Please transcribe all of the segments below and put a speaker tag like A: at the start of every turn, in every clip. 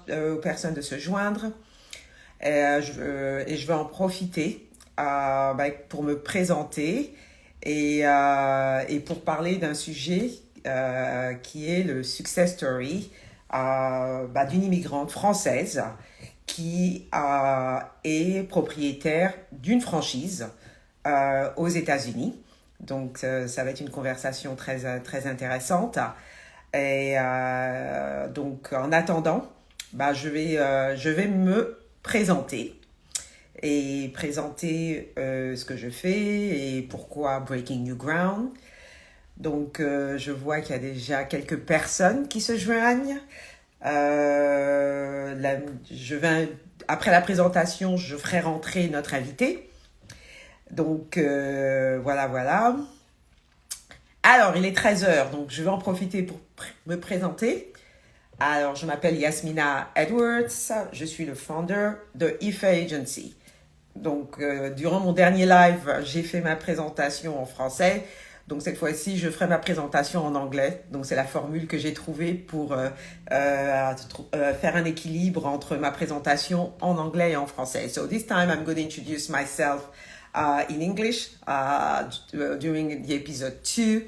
A: aux personnes de se joindre. Et je vais en profiter pour me présenter et pour parler d'un sujet qui est le success story d'une immigrante française qui est propriétaire d'une franchise aux États-Unis. Donc, ça va être une conversation très intéressante. Et donc, en attendant, je vais me présenter et présenter ce que je fais et pourquoi Breaking New Ground. Donc, je vois qu'il y a déjà quelques personnes qui se joignent. Après la présentation, je ferai rentrer notre invité. Donc, voilà. Alors, il est 13h, donc je vais en profiter pour me présenter. Alors, je m'appelle Yasmina Edwards, je suis le founder de ep Agency. Donc, durant mon dernier live, j'ai fait ma présentation en français. Donc, cette fois-ci, je ferai ma présentation en anglais. Donc, c'est la formule que j'ai trouvée pour faire un équilibre entre ma présentation en anglais et en français. So, this time, I'm going to introduce myself in English during the episode 2.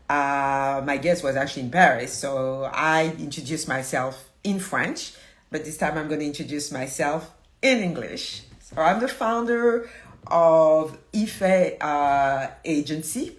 A: My guest was actually in Paris, so I introduced myself in French, but this time I'm going to introduce myself in English. So I'm the founder of Ife Agency,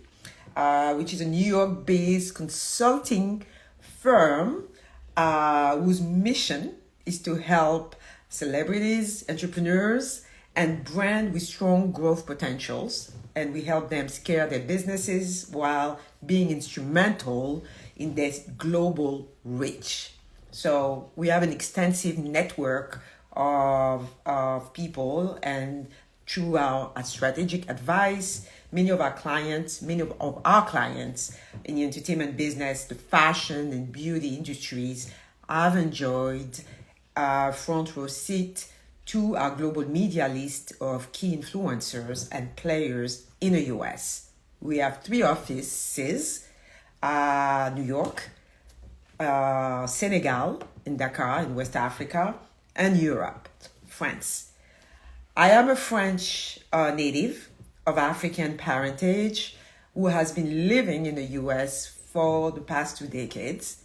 A: which is a New York-based consulting firm whose mission is to help celebrities, entrepreneurs, and brands with strong growth potentials. And we help them scale their businesses while being instrumental in their global reach. So we have an extensive network of people, and through our strategic advice, many of our clients in the entertainment business, the fashion and beauty industries have enjoyed a front row seat to our global media list of key influencers and players in the US. We have 3 offices, New York, Senegal, in Dakar, in West Africa, and Europe, France. I am a French native of African parentage who has been living in the US for the past 2 decades.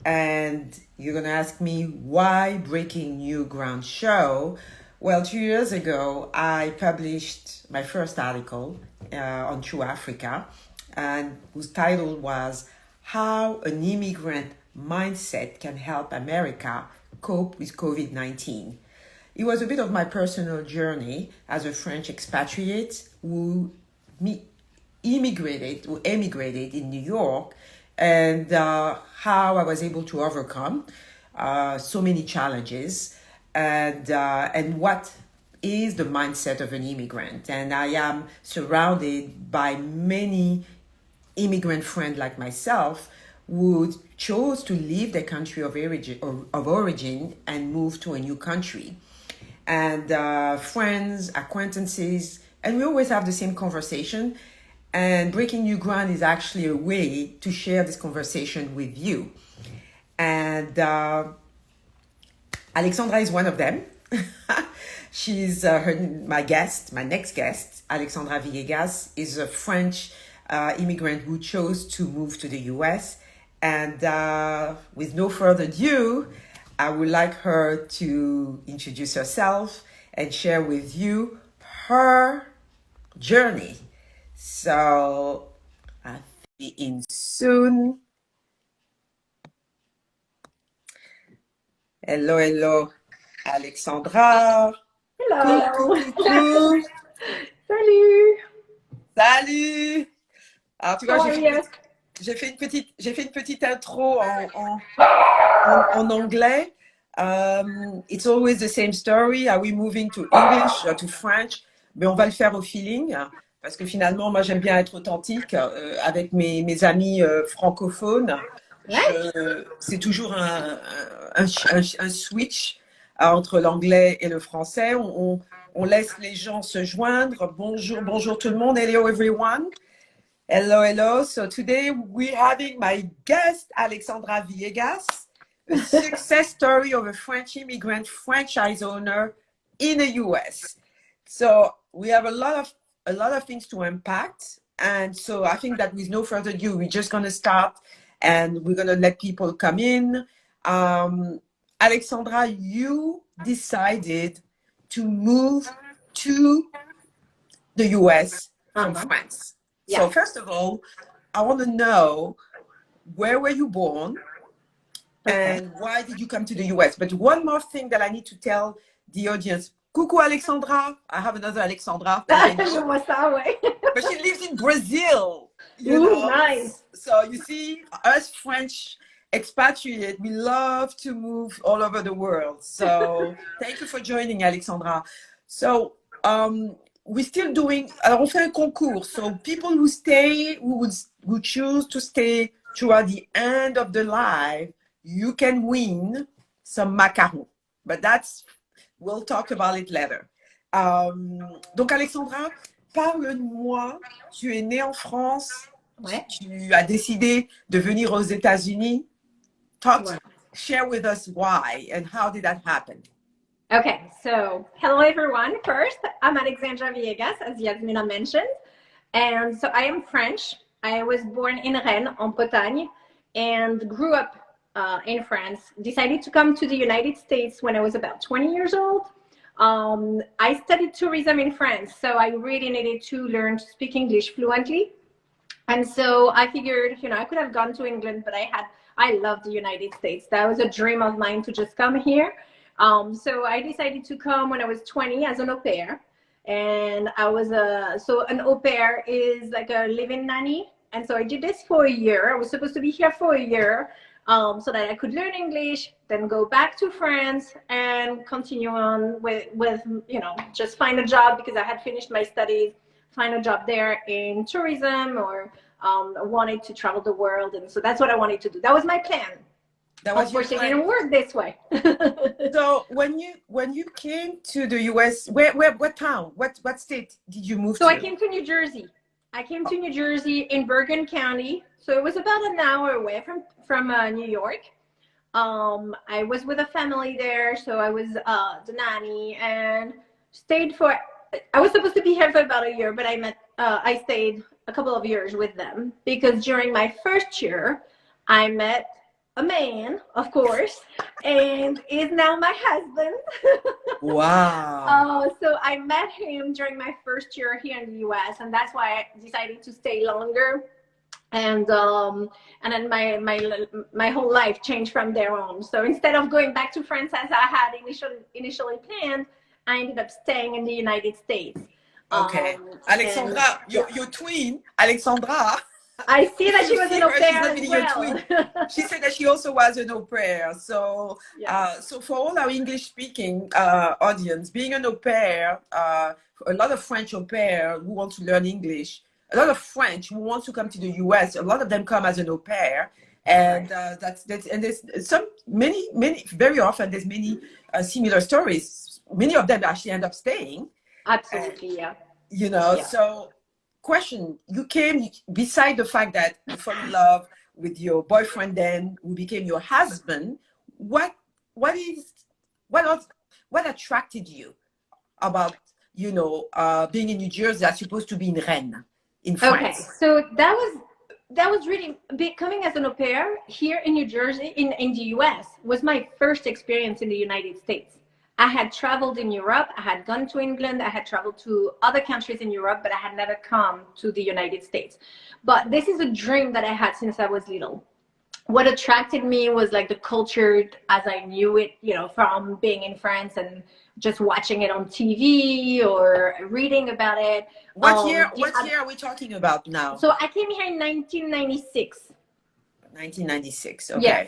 A: And you're going to ask me why Breaking New Ground show? Well, 2 years ago, I published my first article on True Africa, and whose title was How an Immigrant Mindset Can Help America Cope with COVID-19. It was a bit of my personal journey as a French expatriate who emigrated in New York, and how I was able to overcome so many challenges, and what is the mindset of an immigrant. And I am surrounded by many immigrant friends like myself who chose to leave their country of origin and move to a new country. And friends, acquaintances, and we always have the same conversation. And Breaking New Ground is actually a way to share this conversation with you. And Alexandra is one of them. She's my next guest. Alexandra Villegas is a French immigrant who chose to move to the US. And with no further ado, I would like her to introduce herself and share with you her journey. So, I'll be in soon. Hello, Alexandra.
B: Hello.
A: Coucou. Salut. Alors, tu vois, j'ai fait une petite intro en anglais. It's always the same story. Are we moving to English or to French? Mais on va le faire au feeling. Parce que finalement, moi, j'aime bien être authentique avec mes amis francophones. C'est toujours un switch entre l'anglais et le français. On laisse les gens se joindre. Bonjour tout le monde. Hello, everyone. Hello. So today we're having my guest, Alexandra Villegas. a success story of a French immigrant franchise owner in the US. So we have a lot of things to unpack. And so I think that with no further ado, we're just gonna start and we're gonna let people come in. Alexandra, you decided to move to the US from France.
B: Yeah.
A: So first of all, I want to know, where were you born?
B: Okay.
A: And why did you come to the US? But one more thing that I need to tell the audience. Coucou Alexandra. I have another Alexandra that I know, but she lives in Brazil, you
B: Ooh,
A: know.
B: nice.
A: So you see, us French expatriates, we love to move all over the world. So thank you for joining, Alexandra. So we're still doing, alors on fait un concours. So people who stay, who choose to stay throughout the end of the live, you can win some macarons. But we'll talk about it later. Donc Alexandra, parle-moi, tu es née en France,
B: Ouais.
A: tu as décidé de venir aux États-Unis. Share with us why and how did that happen?
B: Okay, so hello everyone. First, I'm Alexandra Villegas, as Yasmina mentioned. And so I am French. I was born in Rennes, en Bretagne, and grew up in France. Decided to come to the United States when I was about 20 years old. I studied tourism in France, so I really needed to learn to speak English fluently. And so I figured, I could have gone to England, but I loved the United States. That was a dream of mine to just come here. So I decided to come when I was 20 as an au pair. And I was so an au pair is like a live-in nanny. And so I did this for a year. I was supposed to be here for a year so that I could learn English, then go back to France and continue on with just find a job because I had finished my studies, find a job there in tourism or wanted to travel the world. And so that's what I wanted to do. That was my plan.
A: That was
B: of course, it didn't work this way.
A: So when you came to the US, what town, what state did you move to?
B: So I came to New Jersey. I came to New Jersey in Bergen County. So it was about an hour away from New York. I was with a family there, so I was the nanny and stayed for. I was supposed to be here for about a year, but I stayed a couple of years with them because during my first year, I met a man, of course, and is now my husband.
A: Wow.
B: So I met him during my first year here in the US, and that's why I decided to stay longer. And then my whole life changed from there on. So instead of going back to France as I had initially planned, I ended up staying in the United States.
A: Okay. Alexandra, your twin, Alexandra.
B: I see that she was an au pair as
A: well. She said that she also was an au pair. So, so for all our English-speaking audience, being an au pair, a lot of French au pair who want to learn English, a lot of French who want to come to the US, a lot of them come as an au pair. And that's and there's many very often there's many similar stories. Many of them actually end up staying.
B: Absolutely,
A: So question, you came beside the fact that you fell in love with your boyfriend then who became your husband. What attracted you about being in New Jersey that's supposed to be in Rennes in France?
B: Okay, so that was really coming as an au pair here in New Jersey in the US was my first experience in the United States. I had traveled in Europe, I had gone to England, I had traveled to other countries in Europe, but I had never come to the United States. But this is a dream that I had since I was little. What attracted me was like the culture as I knew it, from being in France and just watching it on TV or reading about it.
A: What year are we talking about now?
B: So I came here in 1996.
A: 1996, okay.
B: Yeah.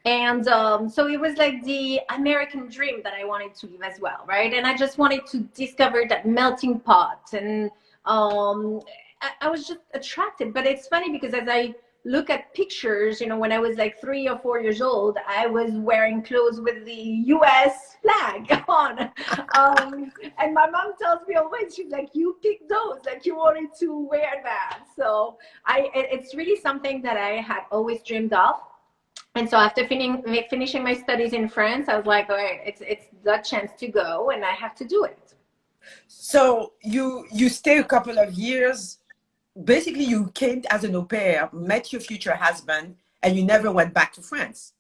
B: And so it was like the American dream that I wanted to live as well, right? And I just wanted to discover that melting pot. And I was just attracted. But it's funny because as I look at pictures, when I was like 3 or 4 years old, I was wearing clothes with the US flag on. And my mom tells me always, she's like, you picked those, like you wanted to wear that. So it's really something that I had always dreamed of. And so after finishing my studies in France, I was like, all right, it's the chance to go, and I have to do it.
A: So you stay a couple of years. Basically, you came as an au pair, met your future husband, and you never went back to France.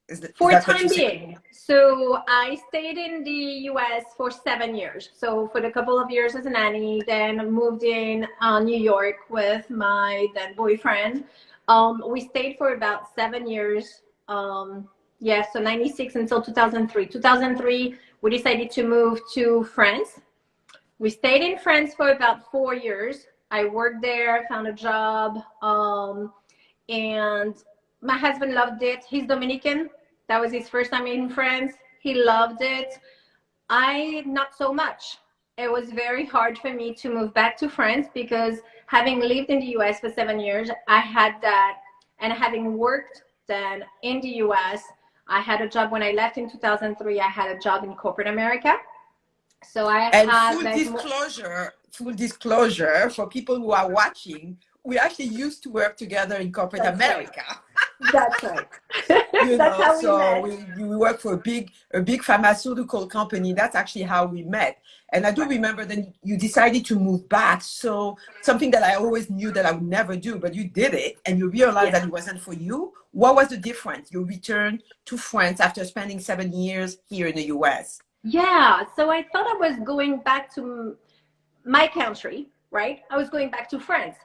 A: Is
B: For
A: that what
B: time
A: you said?
B: being. So I stayed in the US for 7 years. So for a couple of years as a nanny, then moved in New York with my then boyfriend. We stayed for about 7 years. Yeah, so 96 until 2003. 2003, we decided to move to France. We stayed in France for about 4 years. I worked there, found a job, and my husband loved it. He's Dominican. That was his first time in France. He loved it. I, not so much. It was very hard for me to move back to France because having lived in the US for 7 years, I had that. And having worked then in the US, I had a job when I left in 2003. I had a job in corporate America. So I
A: And
B: had
A: full disclosure for people who are watching, we actually used to work together in corporate
B: That's
A: America.
B: Right. That's right.
A: You
B: That's
A: know,
B: how we
A: so
B: met.
A: we work for a big pharmaceutical company. That's actually how we met. And I do remember then you decided to move back. So something that I always knew that I would never do, but you did it and you realized that it wasn't for you. What was the difference? You returned to France after spending 7 years here in the US.
B: Yeah, so I thought I was going back to my country, right? I was going back to France.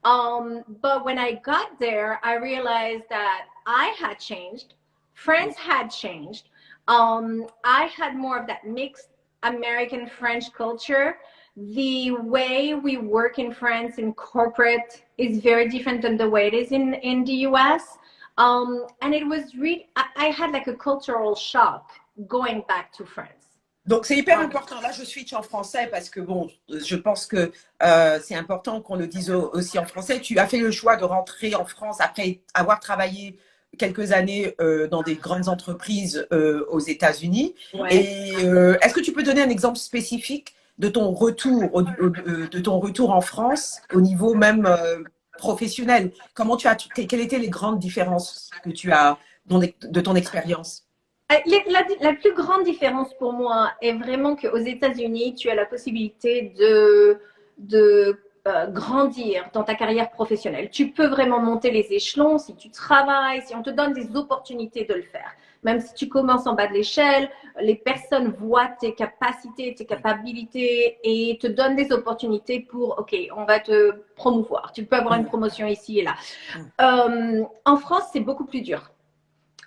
B: But when I got there, I realized that I had changed. France had changed. I had more of that mixed American French culture. The way we work in France in corporate is very different than the way it is in the US. And it was really, I had like a cultural shock going back to France.
A: Donc, c'est hyper important. Là, je switch en français parce que, bon, je pense que c'est important qu'on le dise aussi en français. Tu as fait le choix de rentrer en France après avoir travaillé quelques années dans des grandes entreprises aux États-Unis.
B: Ouais.
A: Et est-ce que tu peux donner un exemple spécifique de ton retour en France au niveau même professionnel? Quelles étaient les grandes différences que tu as de ton expérience?
B: La plus grande différence pour moi est vraiment qu'aux États-Unis, tu as la possibilité de grandir dans ta carrière professionnelle. Tu peux vraiment monter les échelons si tu travailles, si on te donne des opportunités de le faire. Même si tu commences en bas de l'échelle, les personnes voient tes capacités, tes capacités et te donnent des opportunités pour, OK, on va te promouvoir. Tu peux avoir une promotion ici et là. En France, c'est beaucoup plus dur.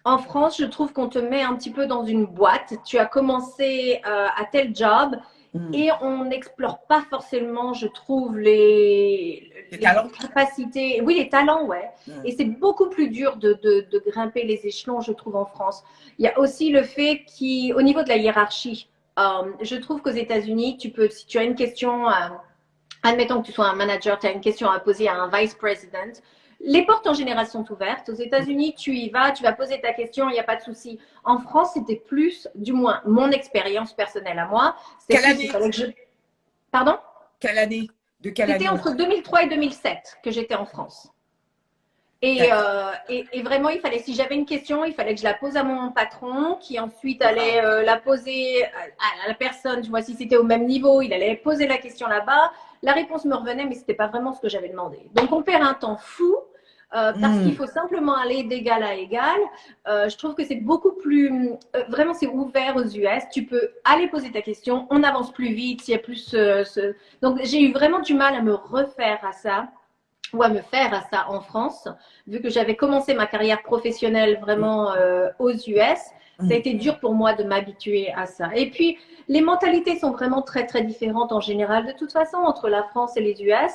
B: En France, je trouve qu'on te met un petit peu dans une boîte. Tu as commencé à tel job et on n'explore pas forcément, je trouve, les capacités. Oui, les talents, ouais. Et c'est beaucoup plus dur de grimper les échelons, je trouve, en France. Il y a aussi le fait qu'au niveau de la hiérarchie, je trouve qu'aux États-Unis, si tu as une question, admettons que tu sois un manager, tu as une question à poser à un vice president. Les portes en général sont ouvertes. Aux États-Unis, tu y vas, tu vas poser ta question, il n'y a pas de souci. En France, c'était plus, du moins, mon expérience personnelle à moi.
A: Quelle année?
B: Pardon?
A: Quelle année? De quelle année?
B: C'était entre 2003 et 2007 que j'étais en France. Et vraiment, il fallait, si j'avais une question, il fallait que je la pose à mon patron, qui ensuite allait la poser à la personne. Tu vois, si c'était au même niveau, il allait poser la question là-bas. La réponse me revenait, mais c'était pas vraiment ce que j'avais demandé. Donc, on perd un temps fou parce qu'il faut simplement aller d'égal à égal. Je trouve que c'est beaucoup plus, vraiment, c'est ouvert aux US. Tu peux aller poser ta question, on avance plus vite, il y a plus. Donc, j'ai eu vraiment du mal à me refaire à ça, ou à me faire à ça en France, vu que j'avais commencé ma carrière professionnelle vraiment aux US. Ça a été dur pour moi de m'habituer à ça. Et puis, les mentalités sont vraiment très, très différentes en général, de toute façon, entre la France et les US.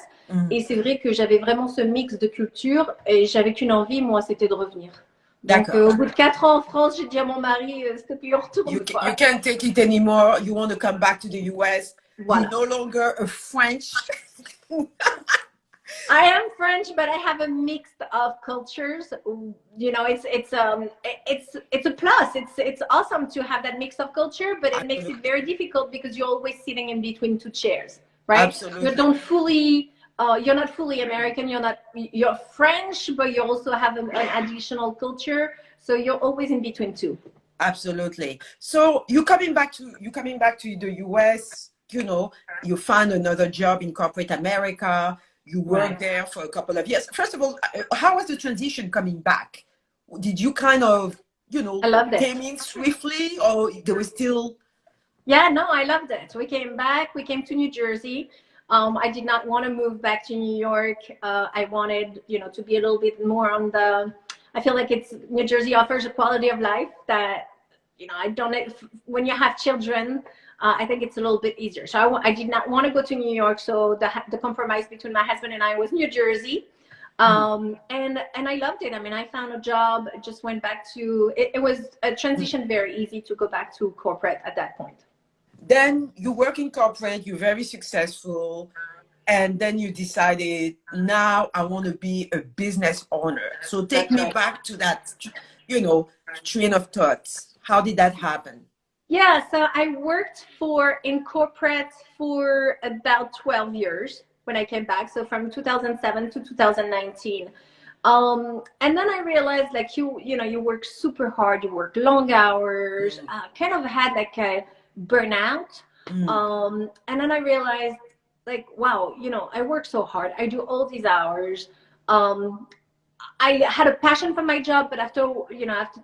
B: Et c'est vrai que j'avais vraiment ce mix de culture et j'avais qu'une envie, moi, c'était de revenir. Donc, au bout de 4 ans en France, j'ai dit à mon mari, s'il te plaît, on retourne.
A: You can't take it anymore. You want to come back to the US.
B: Voilà.
A: You're no longer a French.
B: I am French, but I have a mix of cultures. You know, it's a plus. It's awesome to have that mix of culture, but it makes it very difficult because you're always sitting in between two chairs, right?
A: Absolutely.
B: You don't fully. You're not fully American. You're French, but you also have an additional culture. So you're always in between two.
A: Absolutely. So you're coming back to the US, you know, you find another job in corporate America, you work there for a couple of years. First of all, how was the transition coming back? Did you kind of, you know,
B: I loved it.
A: came in swiftly, or there was still?
B: Yeah, no, I loved it. We came back, we came to New Jersey. I did not want to move back to New York. I wanted, you know, to be a little bit more on the, I feel like New Jersey offers a quality of life that, you know, I don't, when you have children, I think it's a little bit easier. So I did not want to go to New York. So the compromise between my husband and I was New Jersey. And I loved it. I mean, I found a job, just went back to, it was a transition very easy to go back to corporate at that point.
A: Then you work in corporate, you're very successful, and then you decided, now I want to be a business owner. So take me back to that, you know, train of thoughts. How did that happen?
B: Yeah, so I worked in corporate for about 12 years when I came back. So from 2007 to 2019. And then I realized, like, you know, you work super hard, you work long hours, kind of had like a burnout. And then I realized, like, wow, you know, I work so hard, I do all these hours. I had a passion for my job, but after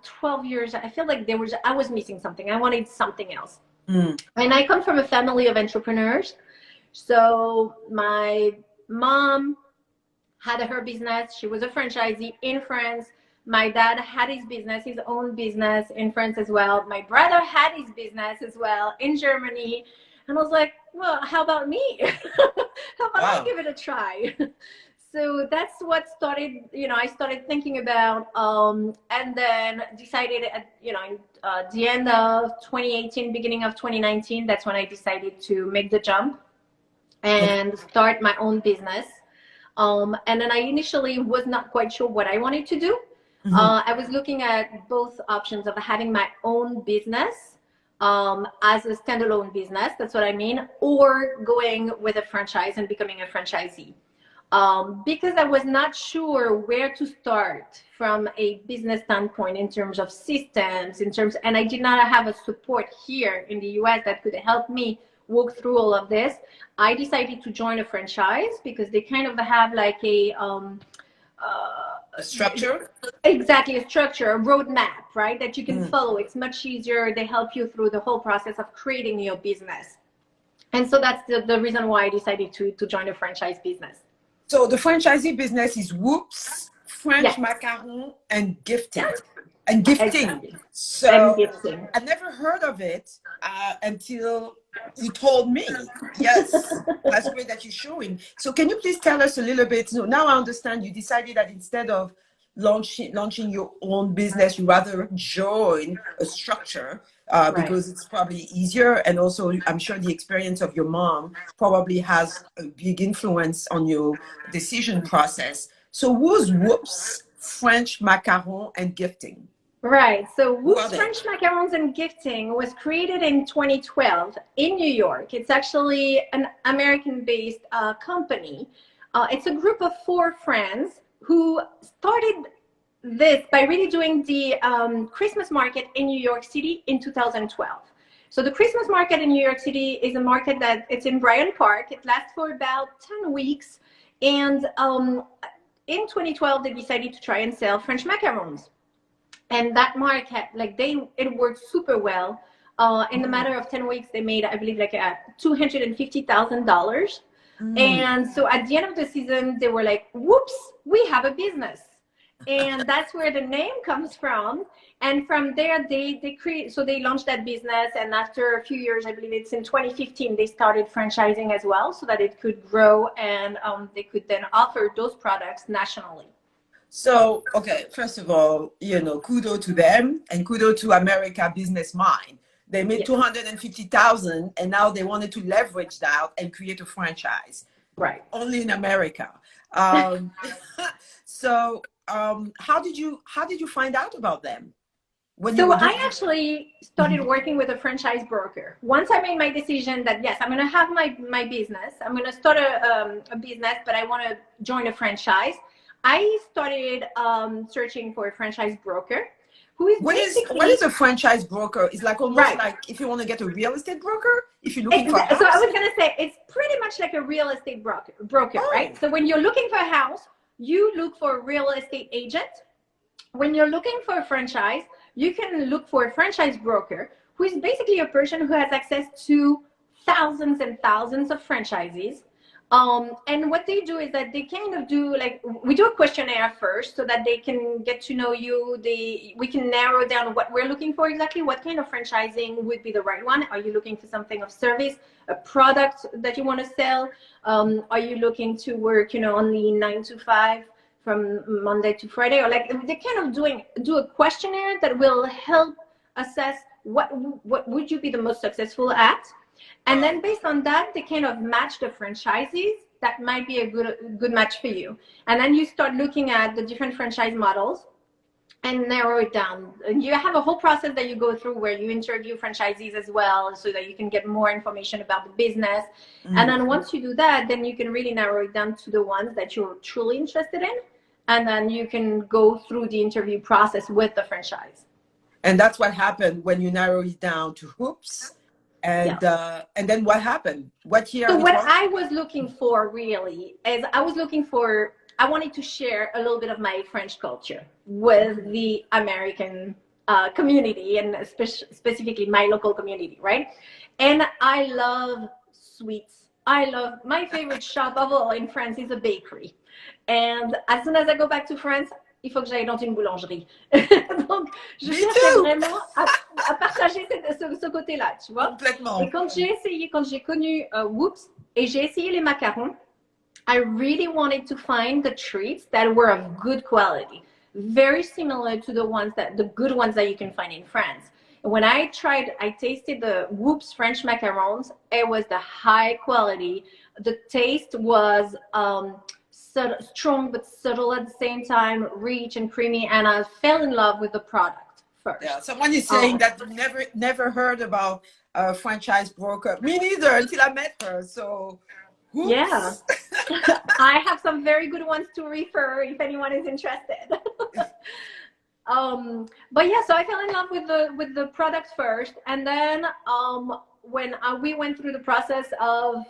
B: 12 years, I feel like I was missing something. I wanted something else. And I come from a family of entrepreneurs. So my mom had her business. She was a franchisee in France. My dad had his own business in France as well. My brother had his business as well in Germany. And I was like, well, how about me? How about I give it a try? So that's what started, you know, I started thinking about, and then decided at, you know, the end of 2018, beginning of 2019, that's when I decided to make the jump and start my own business. And then I initially was not quite sure what I wanted to do. I was looking at both options of having my own business as a standalone business, that's what I mean, or going with a franchise and becoming a franchisee. Because I was not sure where to start from a business standpoint in terms of systems, and I did not have a support here in the US that could help me walk through all of this. I decided to join a franchise because they kind of have like a
A: structure.
B: Exactly, a structure, a roadmap, right? That you can follow. It's much easier. They help you through the whole process of creating your business. And so that's the reason why I decided to join a franchise business.
A: So the franchisee business is Woops, French macaron, and gifting. And gifting.
B: Exactly.
A: So
B: and gifting.
A: I never heard of it until you told me. Yes, that's great that you're showing. So can you please tell us a little bit? So now I understand you decided that instead of launching your own business, you rather join a structure because it's probably easier, and also I'm sure the experience of your mom probably has a big influence on your decision process. So who's Woops, French macaron, and gifting?
B: Right. So Woops French Macarons and Gifting was created in 2012 in New York. It's actually an American-based company. It's a group of 4 friends who started this by really doing the Christmas market in New York City in 2012. So the Christmas market in New York City is a market that it's in Bryant Park. It lasts for about 10 weeks. And in 2012, they decided to try and sell French macarons. And that market, like it worked super well. In a matter of 10 weeks, they made, I believe, like $250,000. And so at the end of the season, they were like, whoops, we have a business. And that's where the name comes from. And from there, they launched that business. And after a few years, I believe it's in 2015, they started franchising as well so that it could grow and they could then offer those products nationally.
A: So, okay, first of all, you know, kudos to them and kudos to America Business Mind. They made 250,000 and now they wanted to leverage that and create a franchise.
B: Right.
A: Only in America. So, how did you find out about them?
B: I actually started working with a franchise broker. Once I made my decision that, yes, I'm going to have my business. I'm going to start a business, but I want to join a franchise. I started searching for a franchise broker. who is
A: What
B: basically
A: is a franchise broker? It's like almost
B: right.
A: like if you want to get a real estate broker, if you're looking for a
B: Exactly.
A: house.
B: So I was gonna say it's pretty much like a real estate broker,
A: Oh.
B: right? So when you're looking for a house, you look for a real estate agent. When you're looking for a franchise, you can look for a franchise broker who is basically a person who has access to thousands and thousands of franchisees. And what they do is that they kind of do like, we do a questionnaire first so that they can get to know you. We can narrow down what we're looking for exactly, what kind of franchising would be the right one. Are you looking for something of service, a product that you want to sell? Are you looking to work, only 9 to 5 from Monday to Friday? Or like they're kind of do a questionnaire that will help assess what would you be the most successful at. And then based on that, they kind of match the franchisees that might be a good match for you. And then you start looking at the different franchise models and narrow it down. And you have a whole process that you go through where you interview franchisees as well so that you can get more information about the business. Mm-hmm. And then once you do that, then you can really narrow it down to the ones that you're truly interested in. And then you can go through the interview process with the franchise.
A: And that's what happened when you narrow it down to Woops. And then what happened? What year?
B: So what I was looking for really is I wanted to share a little bit of my French culture with the American community and specifically my local community, right? And I love sweets. My favorite shop of all in France is a bakery. And as soon as I go back to France, il faut que j'aille dans une boulangerie. Donc, je cherchais vraiment à partager ce côté-là, tu vois.
A: Complètement.
B: Et quand j'ai connu Woops et j'ai essayé les macarons, I really wanted to find the treats that were of good quality, very similar to the good ones that you can find in France. And when I tasted the Woops French macarons, it was the high quality. The taste was strong but subtle at the same time, rich and creamy, and I fell in love with the product first.
A: Yeah, someone is saying that never heard about a franchise broker. Me neither until I met her. So, whoops.
B: Yeah, I have some very good ones to refer if anyone is interested. But yeah, so I fell in love with the product first, and then when we went through the process of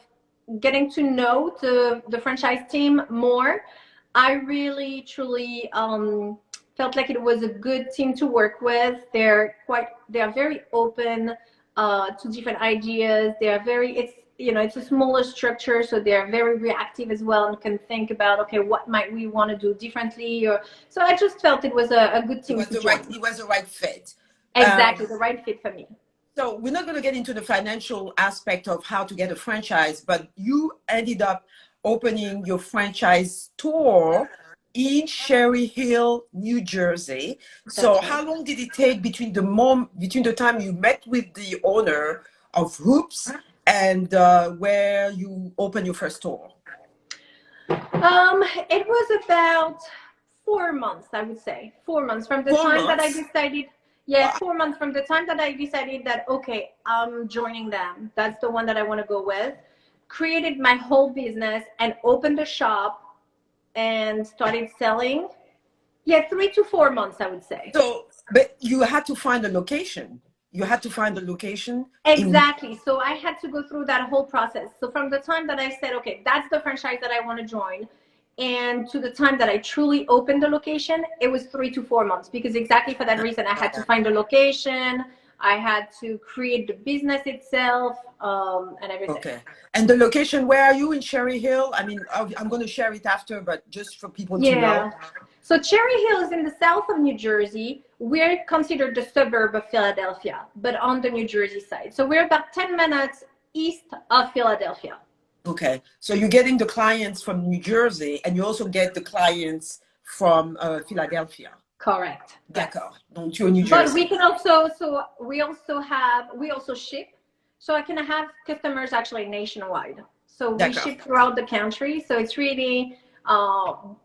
B: getting to know the franchise team more, I really truly felt like it was a good team to work with. They are very open to different ideas. It's a smaller structure, so they're very reactive as well and can think about, okay, what might we want to do differently? So I just felt it was a good team to join.
A: It was the right fit.
B: Exactly, the right fit for me.
A: So we're not going to get into the financial aspect of how to get a franchise, but you ended up opening your franchise store in Cherry Hill, New Jersey. So how long did it take between the time you met with the owner of Woops and where you opened your first store?
B: It was about 4 months, I would say. 4 months from the time that I decided. Yeah, 4 months from the time that I decided that, okay, I'm joining them. That's the one that I want to go with. Created my whole business and opened a shop and started selling. Yeah, 3 to 4 months, I would say.
A: So, but you had to find a location.
B: Exactly. So I had to go through that whole process. So from the time that I said, okay, that's the franchise that I want to join, and to the time that I truly opened the location, it was 3 to 4 months, because exactly for that reason, I had to find a location, I had to create the business itself, and everything.
A: Okay. And the location, where are you in Cherry Hill? I mean, I'm going to share it after, but just for people to know.
B: So Cherry Hill is in the south of New Jersey. We're considered the suburb of Philadelphia, but on the New Jersey side. So we're about 10 minutes east of Philadelphia.
A: Okay, so you're getting the clients from New Jersey, and you also get the clients from Philadelphia.
B: Correct.
A: D'accord. Donc you're New Jersey.
B: But we can also, we also ship. So I can have customers actually nationwide. So we ship throughout the country. So it's really,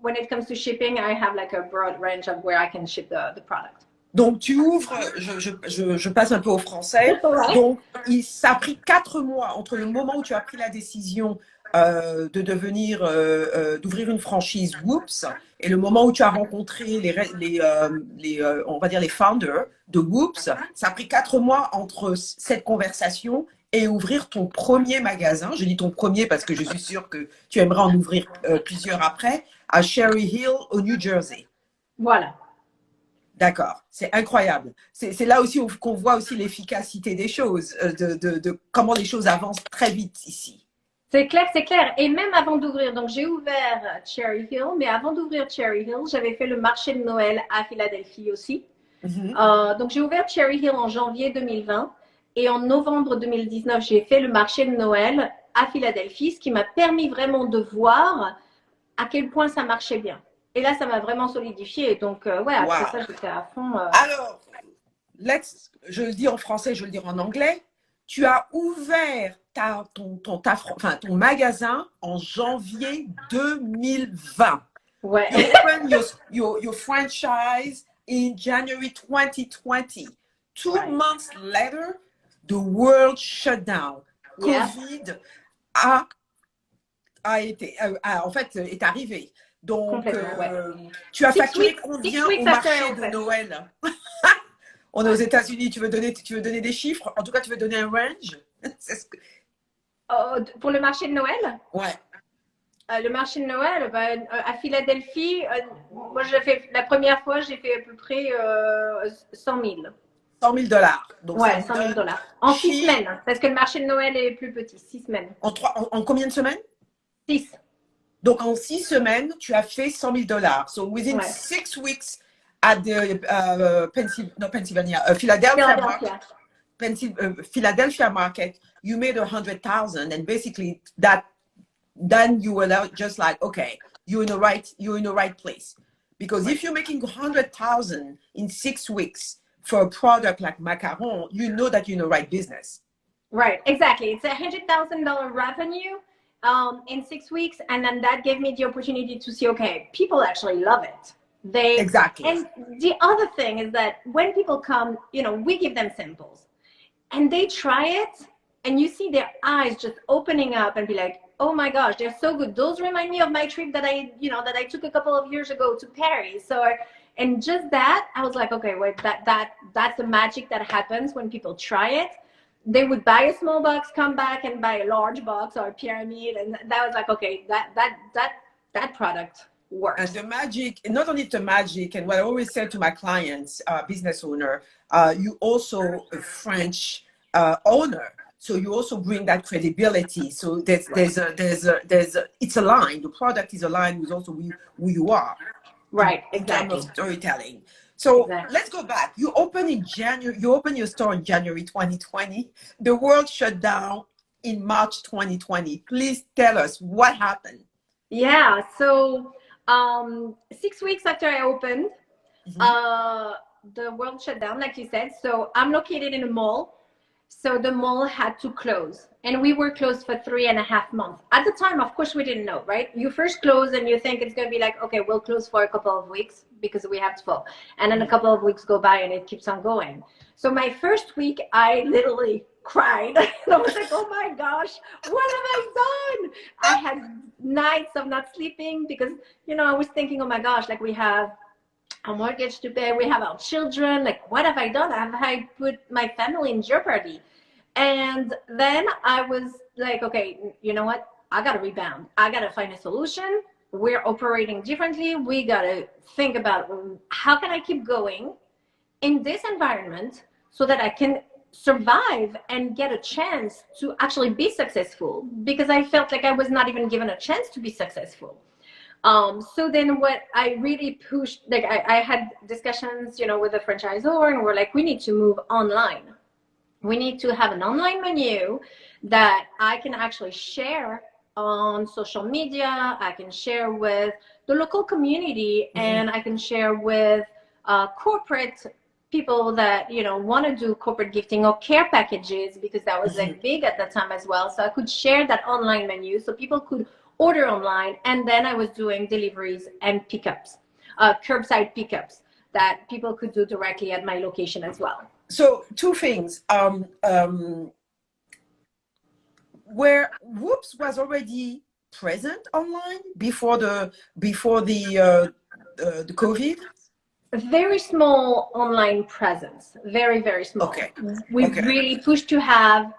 B: when it comes to shipping, I have like a broad range of where I can ship the product.
A: Donc tu ouvres, je passe un peu au français. Donc ça a pris 4 mois entre le moment où tu as pris la décision d'ouvrir une franchise Woops. Et le moment où tu as rencontré on va dire les founders de Woops, ça a pris 4 mois entre cette conversation et ouvrir ton premier magasin. Je dis ton premier parce que je suis sûre que tu aimerais en ouvrir plusieurs après, à Cherry Hill, au New Jersey.
B: Voilà.
A: D'accord, c'est incroyable. C'est là aussi qu'on voit aussi l'efficacité des choses, de comment les choses avancent très vite ici.
B: C'est clair, c'est clair. Et même avant d'ouvrir, donc j'ai ouvert Cherry Hill, mais avant d'ouvrir Cherry Hill, j'avais fait le marché de Noël à Philadelphie aussi. Donc j'ai ouvert Cherry Hill en janvier 2020 et en novembre 2019, j'ai fait le marché de Noël à Philadelphie, ce qui m'a permis vraiment de voir à quel point ça marchait bien. Et là, ça m'a vraiment solidifié. Donc, ouais, après ça, j'étais à fond.
A: Alors, je le dis en français, je le dis en anglais. Tu as ouvert ton magasin en janvier 2020.
B: Ouais.
A: You opened your franchise in January 2020. 2 months later, the world shut down. COVID est arrivé. Donc, tu as facturé combien au marché de Noël? On est aux États-Unis, tu veux donner des chiffres? En tout cas, tu veux donner un range?
B: Pour le marché de Noël?
A: Ouais.
B: Le marché de Noël, à Philadelphie, moi, la première fois, j'ai fait à peu près 100 000.
A: $100 000. Donc,
B: ouais, 100 000 $. En 6 semaines, parce que le marché de Noël est plus petit. 6 semaines.
A: En combien de semaines?
B: 6.
A: Donc, en 6 semaines, tu as fait $100 000. So, within 6 weeks at the Philadelphia market, you made 100,000, and basically then you were just like, okay, you're in the right place. Because if you're making 100,000 in 6 weeks for a product like macaron, you know that you're in the right business.
B: Right, exactly. It's $100,000 revenue in 6 weeks, and then that gave me the opportunity to see, okay, people actually love it.
A: Exactly.
B: And the other thing is that when people come, we give them samples, and they try it, and you see their eyes just opening up and be like, oh my gosh, they're so good. Those remind me of my trip that I took a couple of years ago to Paris. And just that, I was like, okay, wait, that's the magic that happens when people try it. They would buy a small box, come back and buy a large box or a pyramid, and that was like, okay, that product works.
A: And the magic, not only the magic, and what I always say to my clients, business owner, you also a French owner. So you also bring that credibility. So it's aligned. The product is aligned with also who you are.
B: Right,
A: in
B: exactly.
A: terms of storytelling. So let's go back. You opened your store in January 2020. The world shut down in March 2020. Please tell us what happened.
B: Yeah. So 6 weeks after I opened, the world shut down, like you said. So I'm located in a mall. So the mall had to close, and we were closed for 3.5 months. At the time, of course, we didn't know, right? You first close and you think it's going to be like, okay, we'll close for a couple of weeks because we have to fall. And then a couple of weeks go by and it keeps on going. So my first week, I literally cried. I was like, oh my gosh, what have I done? I had nights of not sleeping because, I was thinking, oh my gosh, like we have a mortgage to pay, we have our children, like what have I done? Have I put my family in jeopardy? And then I was like, okay, you know what? I got to rebound. I got to find a solution. We're operating differently. We got to think about how can I keep going in this environment so that I can survive and get a chance to actually be successful, because I felt like I was not even given a chance to be successful. So then what I really pushed, like I had discussions, with the franchisor, and we're like, we need to move online. We need to have an online menu that I can actually share on social media. I can share with the local community, and I can share with corporate people that, want to do corporate gifting or care packages, because that was like big at that time as well. So I could share that online menu so people could order online, and then I was doing deliveries and pickups, curbside pickups that people could do directly at my location as well.
A: So 2 things. where Whoops was already present online before the COVID?
B: A very small online presence, very, very small.
A: Okay.
B: We
A: Okay.
B: really pushed to have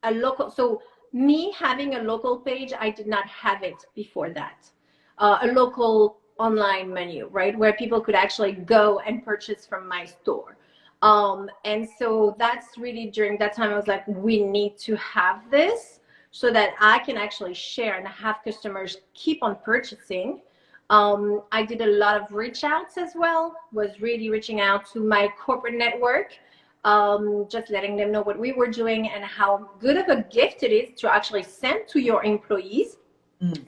B: a local, so me having a local page, I did not have it before that. A local online menu, right, where people could actually go and purchase from my store. And so that's really during that time I was like, we need to have this so that I can actually share and have customers keep on purchasing. I did a lot of reach outs as well, was really reaching out to my corporate network, just letting them know what we were doing and how good of a gift it is to actually send to your employees,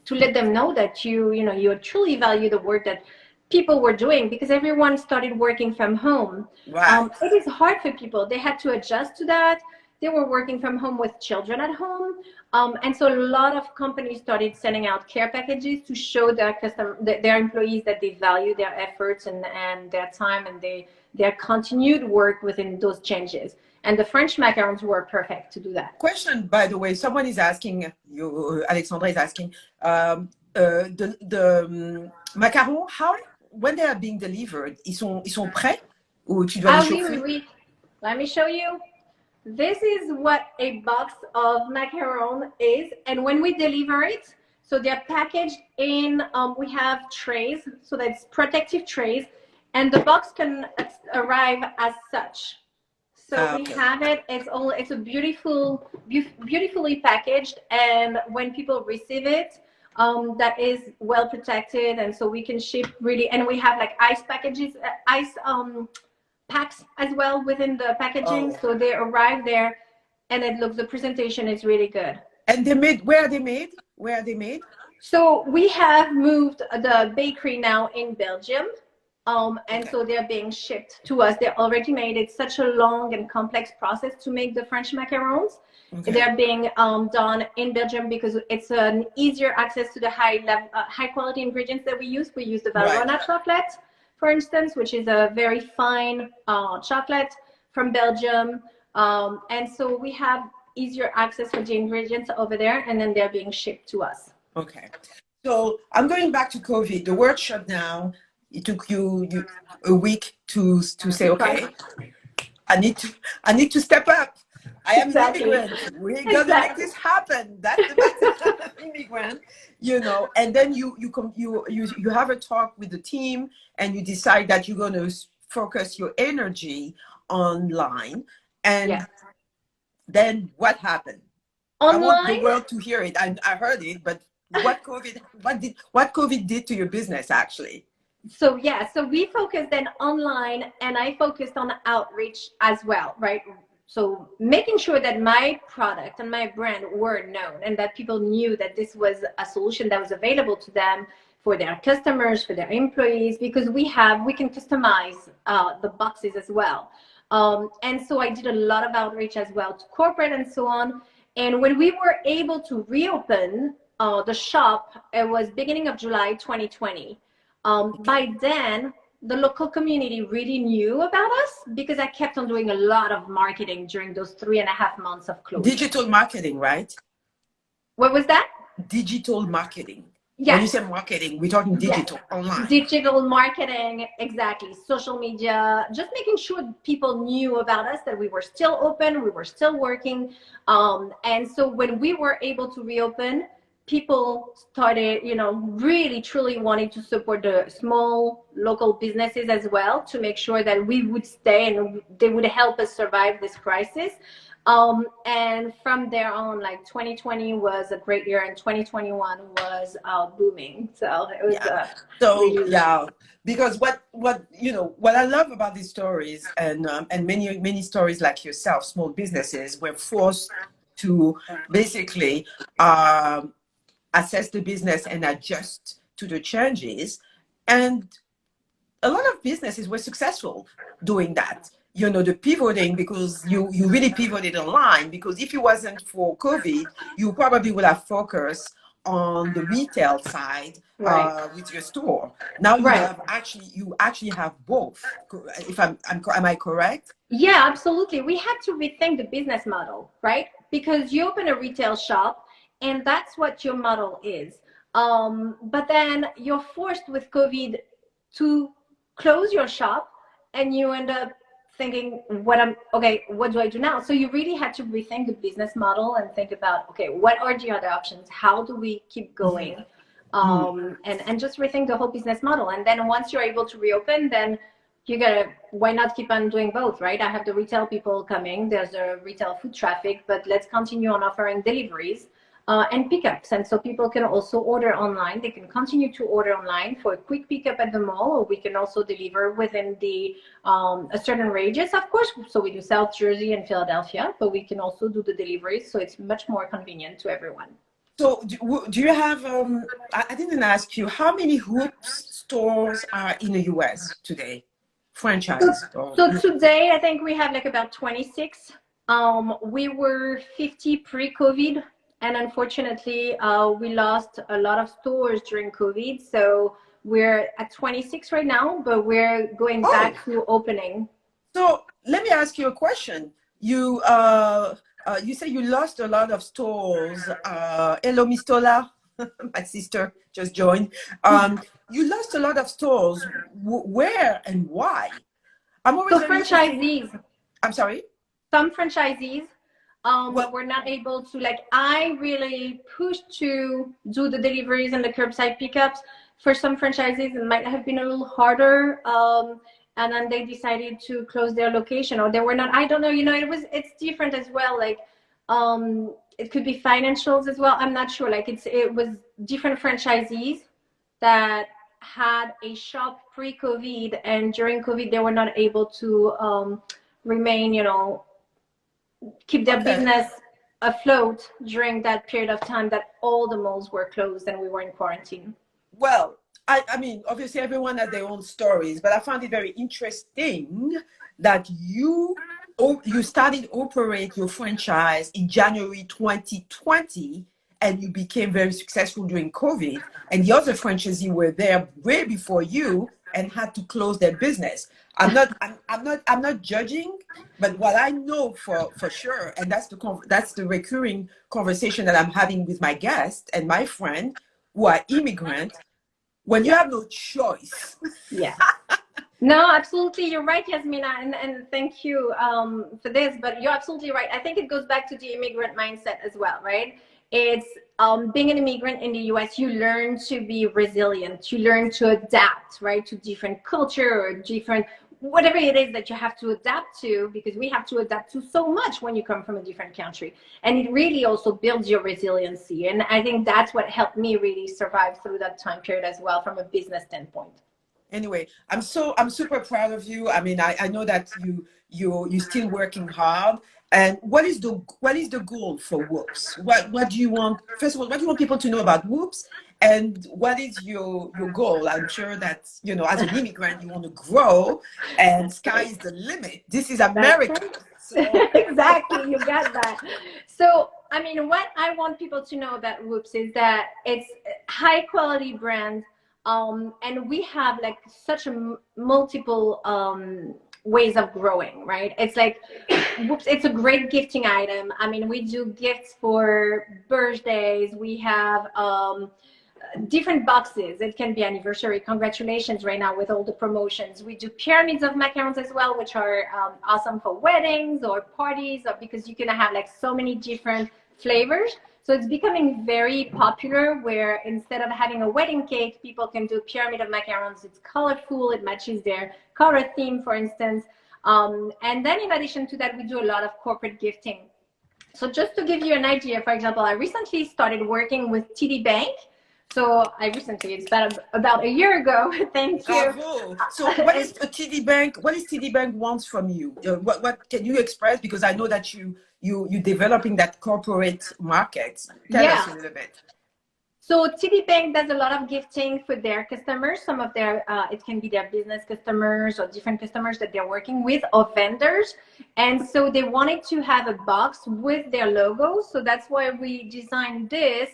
B: to let them know that you truly value the work that people were doing, because everyone started working from home.
A: Right.
B: It is hard for people. They had to adjust to that. They were working from home with children at home. And so a lot of companies started sending out care packages to show their employees that they value their efforts and their time and their continued work within those changes. And the French macarons were perfect to do that.
A: Question, by the way, someone is asking you, Alexandra is asking, the macarons, when they are being delivered, ils sont prêts ou tu dois les chauffer?
B: Oui. Let me show you. This is what a box of macaron is, and when we deliver it, so they're packaged in, we have trays, so that's protective trays, and the box can arrive as such. So we have it. It's a beautifully packaged, and when people receive it, that is well protected, and so we can ship really. And we have like ice packages, packs as well within the packaging, so they arrive there, and the presentation is really good.
A: And where are they made? Where are they made?
B: So we have moved the bakery now in Belgium. And so they're being shipped to us. They're already made. It's such a long and complex process to make the French macarons. Okay. They're being done in Belgium because it's an easier access to the high quality ingredients that we use. We use the Valrhona chocolate, for instance, which is a very fine chocolate from Belgium. And so we have easier access for the ingredients over there, and then they're being shipped to us.
A: Okay. So I'm going back to COVID. The world shut down. It took you a week to say, okay, I need to step up. I am an immigrant. We're gonna make this happen. That's the immigrant, And then you have a talk with the team, and you decide that you're gonna focus your energy online. And then what happened?
B: Online?
A: I want the world to hear it. I heard it, but what COVID did to your business actually?
B: So we focused then online, and I focused on outreach as well, right? So making sure that my product and my brand were known, and that people knew that this was a solution that was available to them, for their customers, for their employees, because we can customize the boxes as well. And so I did a lot of outreach as well to corporate and so on. And when we were able to reopen the shop, it was beginning of July 2020. By then, the local community really knew about us because I kept on doing a lot of marketing during those 3.5 months of closure.
A: Digital marketing, right?
B: What was that?
A: Digital marketing.
B: Yes.
A: When you say marketing, we're talking digital, online.
B: Digital marketing, exactly. Social media, just making sure people knew about us, that we were still open, we were still working. And so when we were able to reopen, people started, really truly wanting to support the small local businesses as well, to make sure that we would stay and they would help us survive this crisis. And from there on, 2020 was a great year, and 2021 was booming. So it was
A: because what I love about these stories, and many stories like yourself, small businesses were forced to basically assess the business and adjust to the changes. And a lot of businesses were successful doing that. The pivoting, because you really pivoted online, because if it wasn't for COVID, you probably would have focused on the retail side
B: Right.
A: with your store. Now
B: Right.
A: you actually have both. If am I correct?
B: Yeah, absolutely. We had to rethink the business model, right? Because you open a retail shop and that's what your model is. But then you're forced with COVID to close your shop and you end up thinking, what do I do now? So you really had to rethink the business model and think about, okay, what are the other options? How do we keep going? And just rethink the whole business model. And then once you're able to reopen, then you gotta, why not keep on doing both, right? I have the retail people coming, there's a retail foot traffic, but let's continue on offering deliveries and pickups. And so people can also order online. They can continue to order online for a quick pickup at the mall, or we can also deliver within the a certain radius, of course. So we do South Jersey and Philadelphia, but we can also do the deliveries. So it's much more convenient to everyone.
A: So do you have, I didn't ask you, how many Woops stores are in the US today? Franchise.
B: So today, I think we have like about 26. We were 50 pre-COVID, and unfortunately, we lost a lot of stores during COVID. So we're at 26 right now, but we're going back to opening.
A: So let me ask you a question. You say you lost a lot of stores. Hello, Miss Tola. My sister just joined. You lost a lot of stores. Where and why? I'm always
B: franchisees.
A: I'm sorry?
B: Some franchisees were not able to, like, I really pushed to do the deliveries and the curbside pickups. For some franchisees, it might have been a little harder. And then they decided to close their location, or they were not, I don't know, it's different as well. Like, it could be financials as well. I'm not sure. Like, it was different franchisees that had a shop pre-COVID, and during COVID they were not able to remain, keep their business afloat during that period of time that all the malls were closed and we were in quarantine.
A: Well, I mean, obviously everyone has their own stories, but I found it very interesting that you started operate your franchise in January 2020, and you became very successful during COVID, and the other franchisees were there way before you and had to close their business. I'm not judging, but what I know for sure, and that's the recurring conversation that I'm having with my guests and my friend who are immigrants. When you have no choice.
B: Yeah. No, absolutely. You're right, Yasmina. And thank you for this, but you're absolutely right. I think it goes back to the immigrant mindset as well, right? It's being an immigrant in the US, you learn to be resilient. You learn to adapt, right, to different culture or different, whatever it is that you have to adapt to, because we have to adapt to so much when you come from a different country. And it really also builds your resiliency. And I think that's what helped me really survive through that time period as well from a business standpoint.
A: Anyway, I'm super proud of you. I mean, I know that you're still working hard. And what is the goal for Woops? What do you want? First of all, what do you want people to know about Woops? And what is your goal? I'm sure that, as an immigrant, you want to grow, and sky is the limit. This is America. So.
B: Exactly, you got that. So, I mean, what I want people to know about Woops is that it's a high quality brand, and we have like such a multiple ways of growing, right? It's like, Woops, it's a great gifting item. I mean, we do gifts for birthdays. We have different boxes. It can be anniversary, congratulations right now with all the promotions. We do pyramids of macarons as well, which are awesome for weddings or parties, or because you can have like so many different flavors. So it's becoming very popular, where instead of having a wedding cake, people can do a pyramid of macarons. It's colorful, it matches their color theme, for instance. And then in addition to that, we do a lot of corporate gifting. So just to give you an idea, for example, I recently started working with TD Bank. So it's about a year ago. Thank you.
A: Bravo. So what is a TD Bank? What is TD Bank wants from you? What can you express? Because I know that you're developing that corporate market. Tell us a little bit.
B: So TD Bank does a lot of gifting for their customers. Some of their, it can be their business customers or different customers that they're working with, or vendors. And so they wanted to have a box with their logo. So that's why we designed this.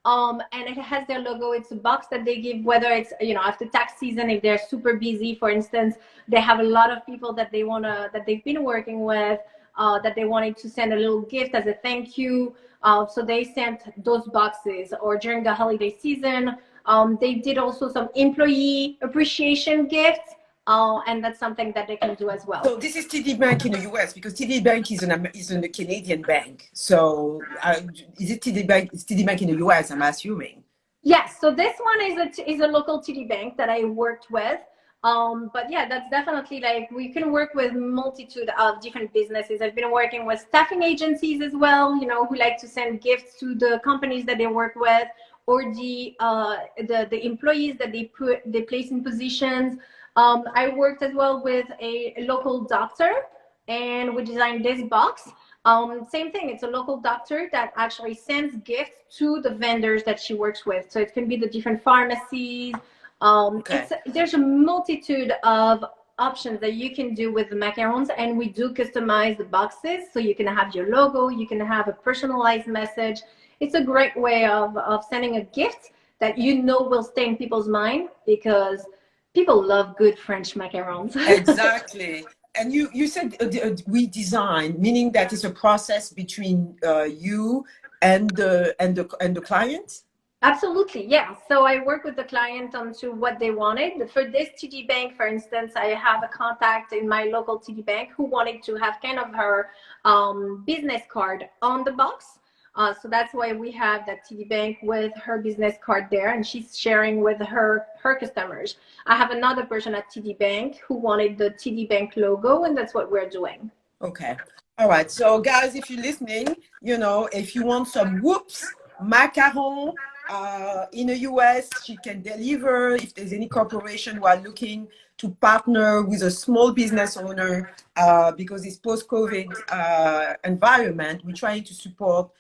B: And it has their logo. It's a box that they give, whether it's, you know, after tax season, if they're super busy, for instance, they have a lot of people that that they've been working with, that they wanted to send a little gift as a thank you. So they sent those boxes. Or during the holiday season, they did also some employee appreciation gifts. And that's something that they can do as well.
A: So this is TD Bank in the US, because TD Bank is a Canadian bank. So is it TD Bank? It's TD Bank in the US, I'm assuming.
B: Yes. So this one is a local TD Bank that I worked with. But yeah, that's definitely, like, we can work with multitude of different businesses. I've been working with staffing agencies as well, you know, who like to send gifts to the companies that they work with, or the employees that they place in positions. I worked as well with a local doctor, and we designed this box. Same thing, it's a local doctor that actually sends gifts to the vendors that she works with. So it can be the different pharmacies.
A: Okay.
B: There's a multitude of options that you can do with the macarons, and we do customize the boxes, so you can have your logo, you can have a personalized message. It's a great way of sending a gift that you know will stay in people's mind, because people love good French macarons.
A: Exactly. And you said we design, meaning that it's a process between you and the client.
B: Absolutely, yeah. So I work with the client onto what they wanted. For this TD Bank, for instance, I have a contact in my local TD Bank who wanted to have kind of her business card on the box. So that's why we have that TD Bank with her business card there, and she's sharing with her customers. I have another person at TD Bank who wanted the TD Bank logo, and that's what we're doing.
A: Okay. All right. So guys, if you're listening, you know, if you want some Woops macaron in the US, she can deliver. If there's any corporation who are looking to partner with a small business owner, because it's post-COVID environment, we're trying to support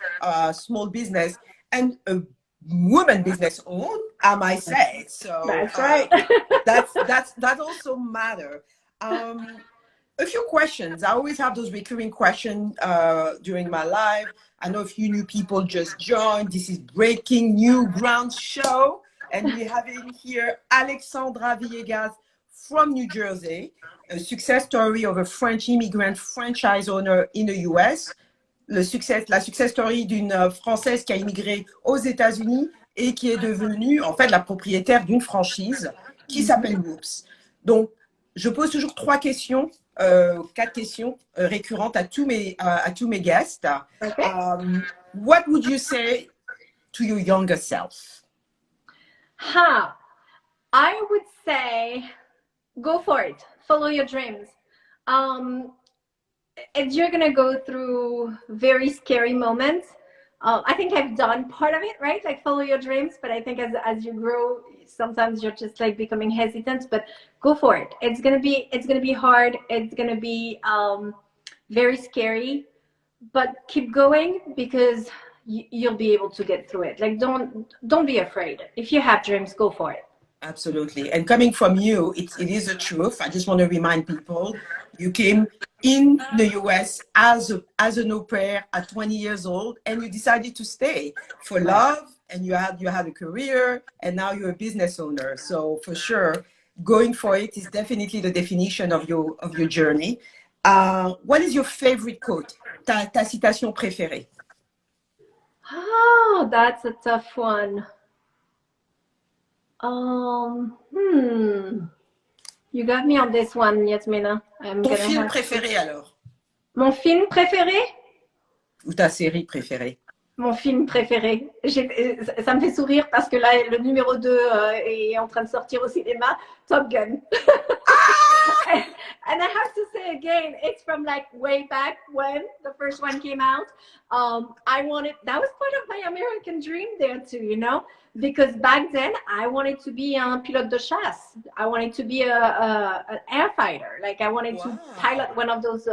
A: small business and a woman business owned, I might say. So
B: That's right.
A: that also matter. A few questions. I always have those recurring questions during my live. I know a few new people just joined. This is Breaking New Ground show. And we're having here Alexandra Villegas from New Jersey, a success story of a French immigrant franchise owner in the US. La success story d'une Française qui a immigré aux États-Unis et qui est devenue, en fait, la propriétaire d'une franchise qui s'appelle Woops. Donc, je pose toujours 4 questions récurrentes à tous mes guests.
B: Okay.
A: What would you say to your younger self?
B: I would say, go for it. Follow your dreams. And you're gonna go through very scary moments. I think I've done part of it, right? Like, follow your dreams. But I think as you grow, sometimes you're just like becoming hesitant. But go for it. It's gonna be hard. It's gonna be very scary. But keep going, because you'll be able to get through it. Like, don't be afraid. If you have dreams, go for it.
A: Absolutely. And coming from you, it is the truth. I just want to remind people, you came in the US as an au pair at 20 years old, and you decided to stay for love, and you had a career, and now you're a business owner. So for sure, going for it is definitely the definition of your journey. What is your favorite quote? Ta citation préférée?
B: Oh, that's a tough one. You got me on this one, Yasmina.
A: Ton film préféré alors?
B: Mon film préféré?
A: Ou ta série préférée?
B: Mon film préféré. Ça me fait sourire parce que là, le numéro 2 est en train de sortir au cinéma, Top Gun. And I have to say again, it's from like way back when the first one came out. That was part of my American dream there too, you know, because back then I wanted to be a pilote de chasse. I wanted to be an air fighter. Like, I wanted to pilot one of those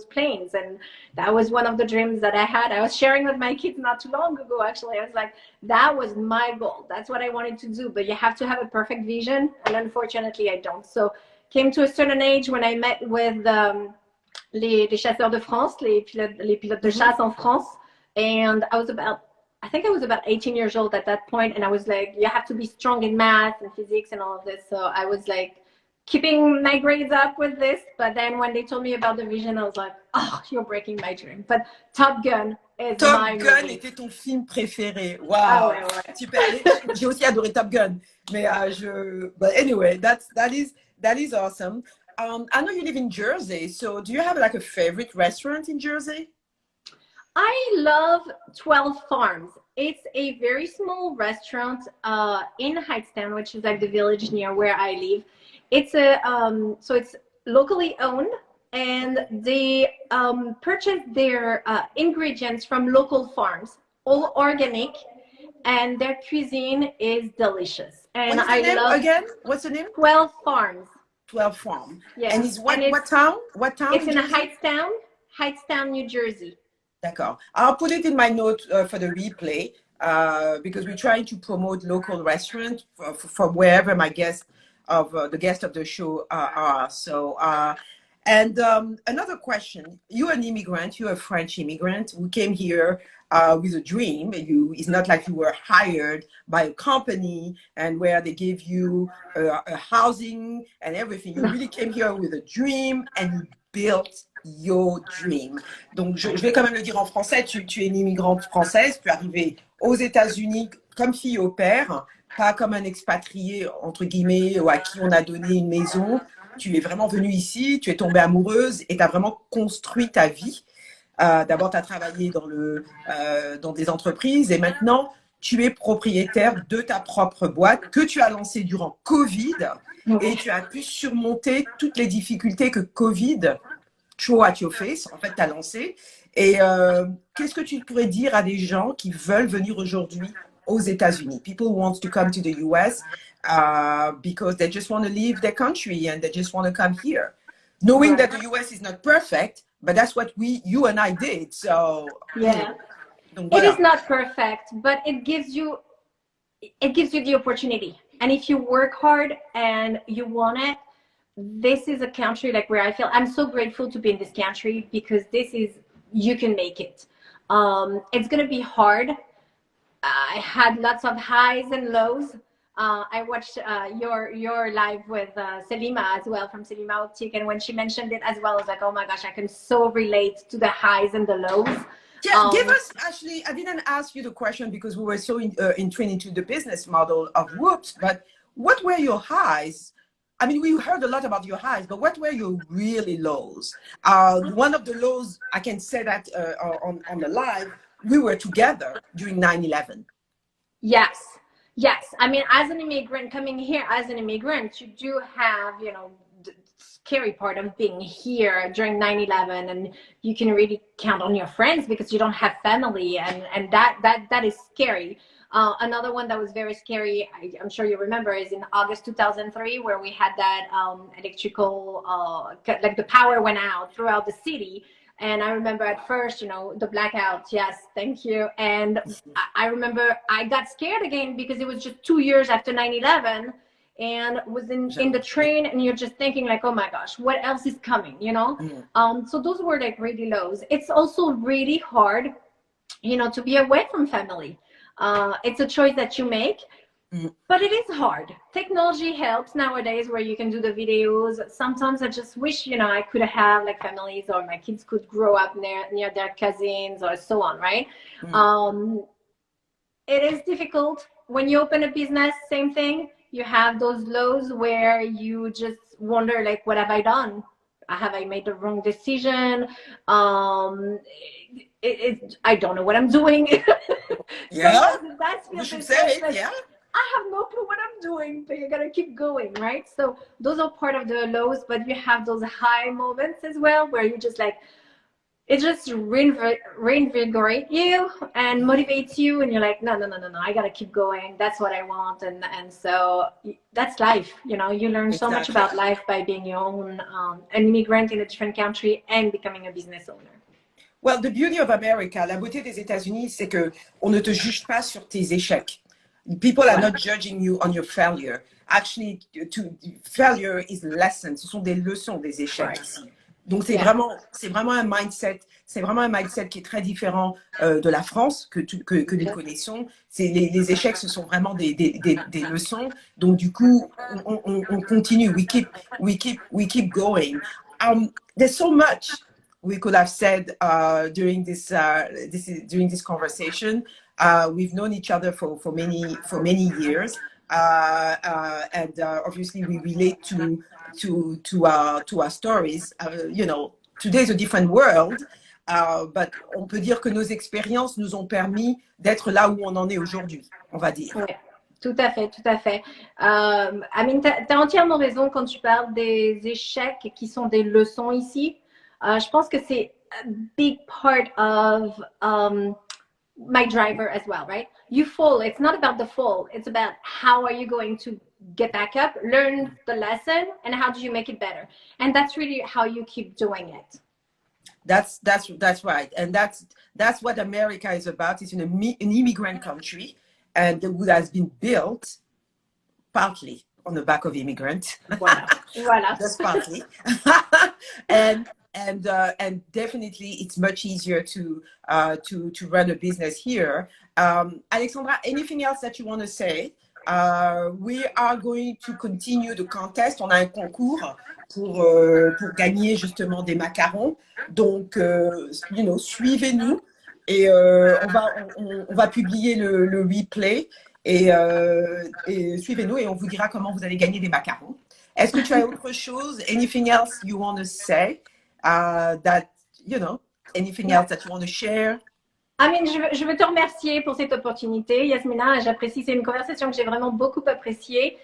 B: planes, and that was one of the dreams that I had. I was sharing with my kids not too long ago, actually. I was like, that was my goal. That's what I wanted to do. But you have to have a perfect vision, and unfortunately I don't. So came to a certain age when I met with les chasseurs de France, les pilotes de chasse en France, and I was about I think I was about 18 years old at that point, and I was like, you have to be strong in math and physics and all of this. So I was like keeping my grades up with this. But then when they told me about the vision, I was like, oh, you're breaking my dream. But Top Gun is my
A: Top Gun
B: movie.
A: était ton film préféré. Wow.
B: Ah ouais, ouais.
A: Super. J'ai aussi adoré Top Gun. Mais But anyway, that is awesome. I know you live in Jersey, so do you have like a favorite restaurant in Jersey?
B: I love 12 Farms. It's a very small restaurant in Hightstown, which is like the village near where I live. It's so it's locally owned, and they purchase their ingredients from local farms, all organic, and their cuisine is delicious. And
A: What is the name again? What's the name?
B: 12 Farms.
A: 12 Farm.
B: Yeah.
A: And it's what town? What town?
B: It's in Hightstown, New Jersey.
A: D'accord. I'll put it in my note for the replay because we're trying to promote local restaurants from wherever my guests the guests of the show are. So, and another question: you're an immigrant. You're a French immigrant who came here with a dream. It's not like you were hired by a company and where they gave you a housing and everything. You really came here with a dream and you built your dream. Donc, je vais quand même le dire en français. Tu es une immigrante française. Tu es arrivée aux États-Unis comme fille au père, pas comme un expatrié, entre guillemets, à qui on a donné une maison. Tu es vraiment venue ici, tu es tombée amoureuse et tu as vraiment construit ta vie. D'abord, tu as travaillé dans des entreprises et maintenant, tu es propriétaire de ta propre boîte que tu as lancée durant Covid et tu as pu surmonter toutes les difficultés que Covid throw at your face, en fait, tu as lancé. Et qu'est-ce que tu pourrais dire à des gens qui veulent venir aujourd'hui aux États-Unis? People want to come to the US because they just want to leave their country and they just want to come here. Knowing that the US is not perfect, but that's what you and I did. So
B: yeah,
A: donc,
B: voilà.
A: It
B: is not perfect, but it gives you the opportunity. And if you work hard and you want it, this is a country like where I feel I'm so grateful to be in this country because you can make it. It's gonna be hard. I had lots of highs and lows. I watched your live with Selima as well from Selima Optique, and when she mentioned it as well, I was like, oh my gosh, I can so relate to the highs and the lows.
A: Yeah, give us, actually, I didn't ask you the question because we were so intrigued into the business model of Woops, but what were your highs? I mean, we heard a lot about your highs, but what were your really lows? One of the lows, I can say that on the live, we were together during 9/11.
B: Yes. I mean, as an immigrant, coming here as an immigrant, you do have, the scary part of being here during 9/11, and you can really count on your friends because you don't have family, and that is scary. Another one that was very scary, I'm sure you remember, is in August 2003, where we had that electrical, like the power went out throughout the city. And I remember at first, the blackout, yes, thank you. And I remember I got scared again because it was just 2 years after 9/11 and was in the train, and you're just thinking like, oh my gosh, what else is coming, So those were like really lows. It's also really hard, to be away from family. It's a choice that you make, but it is hard. Technology helps nowadays where you can do the videos. Sometimes I just wish, I could have like families or my kids could grow up near their cousins or so on, right? It is difficult. When you open a business, same thing. You have those lows where you just wonder, like, what have I done? Have I made the wrong decision? I don't know what I'm doing.
A: Yeah,
B: you
A: should say it, yeah.
B: I have no clue what I'm doing, but you gotta keep going, right? So those are part of the lows, but you have those high moments as well where you just like, it just reinvigorate you and motivates you, and you're like, no, I gotta keep going. That's what I want, and so that's life. You learn so much about life by being your own an immigrant in a different country and becoming a business owner.
A: Well, the beauty of America, la beauté des États-Unis, c'est que on ne te juge pas sur tes échecs. People are not judging you on your failure. Actually, failure is lessons. Ce sont des leçons, des échecs ici. Donc, c'est vraiment un mindset. C'est vraiment un mindset qui est très différent de la France que nous connaissons. Les échecs, ce sont vraiment des leçons. Donc, du coup, on continue. We keep going. There's so much we could have said during this conversation. We've known each other for many years, and obviously we relate to our stories. Today is a different world, but on peut dire que nos expériences nous ont permis d'être là où on en est aujourd'hui, on va dire.
B: Ouais. Tout à fait, tout à fait. Amine, tu as entièrement raison quand tu parles des échecs qui sont des leçons ici. Je pense que c'est a big part of my driver as well, right? You fall. It's not about the fall. It's about how are you going to get back up, learn the lesson, and how do you make it better? And that's really how you keep doing it.
A: That's right. And that's what America is about. It's an immigrant country, and it has been built partly on the back of immigrants.
B: Voilà.
A: Just partly. And definitely it's much easier to run a business here. Alexandra, anything else that you want to say? We are going to continue the contest. On a un concours pour gagner justement des macarons. Donc, suivez-nous et on va publier le replay et suivez-nous et on vous dira comment vous allez gagner des macarons. Est-ce que tu as autre chose? Anything else you want to say? Anything else that you want to share?
B: Amine, je veux te remercier pour cette opportunité. Yasmina, j'apprécie. C'est une conversation que j'ai vraiment beaucoup appréciée.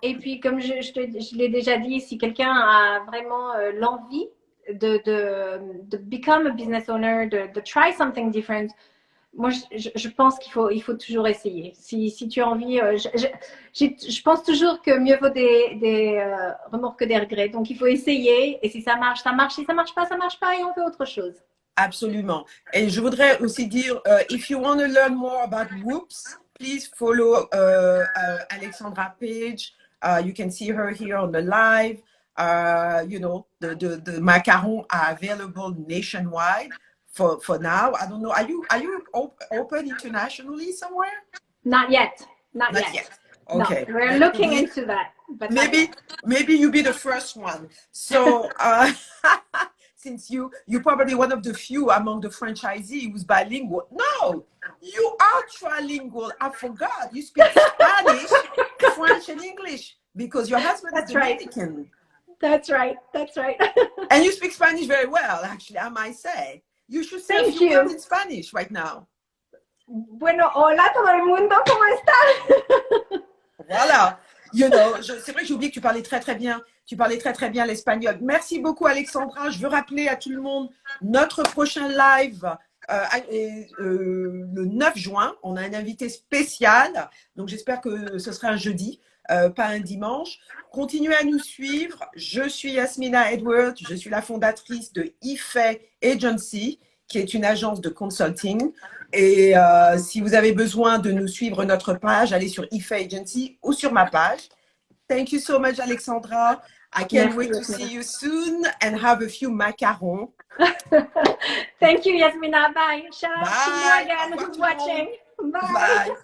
B: Et puis, comme je l'ai déjà dit, si quelqu'un a vraiment l'envie de become a business owner, de try something different, moi, je pense qu'il faut toujours essayer. Si tu as envie, je pense toujours que mieux vaut des remords que des regrets. Donc, il faut essayer. Et si ça marche, ça marche. Si ça marche pas, et on fait autre chose.
A: Absolument. Et je voudrais aussi dire, if you want to learn more about Woops, please follow Alexandra page. You can see her here on the live. The macarons are available nationwide for now. I don't know. Are you open internationally somewhere?
B: Not yet. Not yet.
A: Okay.
B: No, we're looking into that. But
A: maybe you'll be the first one. So since you're probably one of the few among the franchisees who's bilingual. No, you are trilingual. I forgot. You speak Spanish, French, and English because your husband is Dominican.
B: Right. That's right.
A: And you speak Spanish very well, actually, I might say. You should say a few words in Spanish right now.
B: Bueno, hola todo el mundo, ¿cómo estás?
A: Voilà. C'est vrai que j'ai oublié que tu parlais très bien. Tu parlais très bien l'espagnol. Merci beaucoup, Alexandra. Je veux rappeler à tout le monde notre prochain live le 9 juin. On a un invité spécial. Donc, j'espère que ce sera un jeudi, pas un dimanche. Continuez à nous suivre. Je suis Yasmina Edwards. Je suis la fondatrice de ep Agency, qui est une agence de consulting. Et si vous avez besoin de nous suivre notre page, allez sur ep Agency ou sur ma page. Thank you so much, Alexandra. I can't wait to see you soon and have a few macarons.
B: Thank you, Yasmina. Bye. Shout out to Morgan who's watching. Bye.